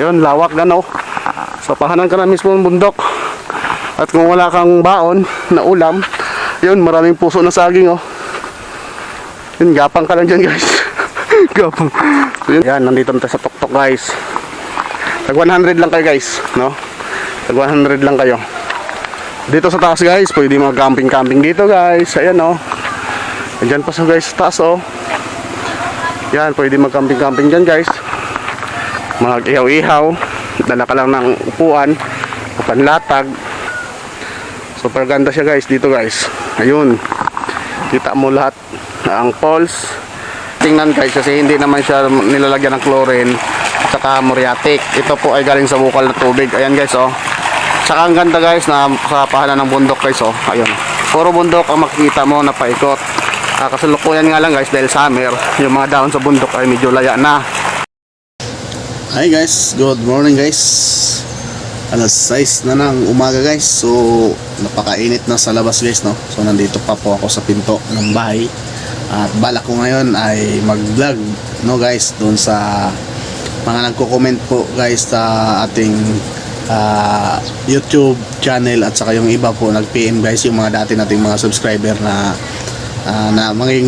Ayun, lawak na no. So pahanan ka na mismo ng bundok. At kung wala kang baon na ulam, yun, maraming puso na saging oh. Yun, gapang ka lang dyan guys. Gapang. So, yun. Yan, nandito na tayo sa tuktok guys. Tag 100 lang kayo guys, no? Tag 100 lang kayo. Dito sa taas guys, pwede mag camping dito guys. Ayan oh. Andyan pa sa guys sa taas oh. Yan, pwede mag camping dyan guys. Mag ihaw-ihaw. Dala ka lang ng upuan, panlatag. Super ganda siya guys dito guys. Ayun, kita mo lahat ang poles. Tingnan guys kasi hindi naman siya nilalagyan ng chlorine at saka muriatic. Ito po ay galing sa bukal na tubig. Ayan guys oh. Saka ang ganda guys na sa pahanan ng bundok guys oh. Ayun, puro bundok ang makikita mo na paikot. Kasalukuyan nga lang guys dahil summer, yung mga dahon sa bundok ay medyo laya na. Hi guys, good morning guys. Alas 6 na ng umaga guys. So napakainit na sa labas guys no. So nandito pa po ako sa pinto ng bahay. At balak ko ngayon ay mag-vlog no guys doon sa mga nagko-comment po guys sa ating YouTube channel, at saka yung iba po nag-PM guys, yung mga dati nating mga subscriber na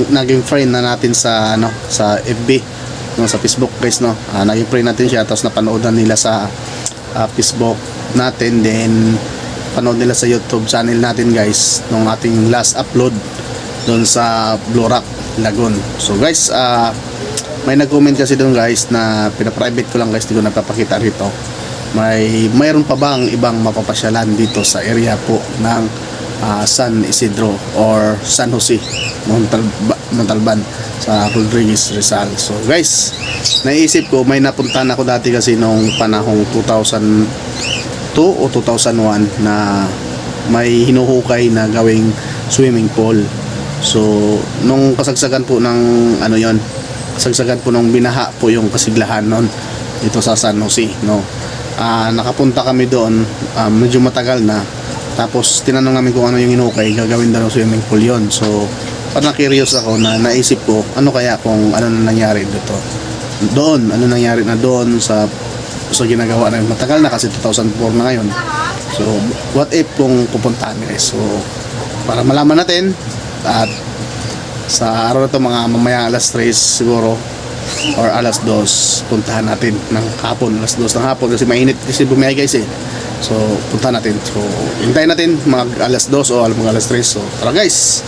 naging friend na natin sa sa FB no, sa Facebook guys no. Naging friend natin siya, tapos napanoodan nila sa Facebook natin, then panood nila sa YouTube channel natin guys nung ating last upload doon sa Blue Rock Lagoon. So guys, may nag-comment kasi doon guys na pina-private ko lang guys, di ko napapakita rito. Mayroon pa bang ibang mapapasyalan dito sa area po ng San Isidro or San Jose, Montalban sa Rodriguez, Rizal. So guys, naisip ko, may napuntahan ako dati kasi nung panahong 2002 o 2001 na may hinuhukay na gawing swimming pool. So nung kasagsagan po ng kasagsagan po nung binaha po yung Kasiglahan noon dito sa San Jose no. Nakapunta kami doon, medyo matagal na. Tapos tinanong namin kung ano yung hinukay, gagawin daw ng swimming pool yon. So parang curious ako, na naisip ko ano kaya kung ano na nangyari dito doon, ano nangyari na doon sa ginagawa na yun. Matagal na kasi 2004 na ngayon. So what if kung pupuntahan guys. So para malaman natin, at sa araw na to mga mamaya alas 3 siguro or alas 2 puntahan natin ng hapon, alas 2 ng hapon kasi mainit kasi bumiyay guys eh. So puntahan natin, so hintayin natin mag alas 2 o mag alas 3. So tara guys.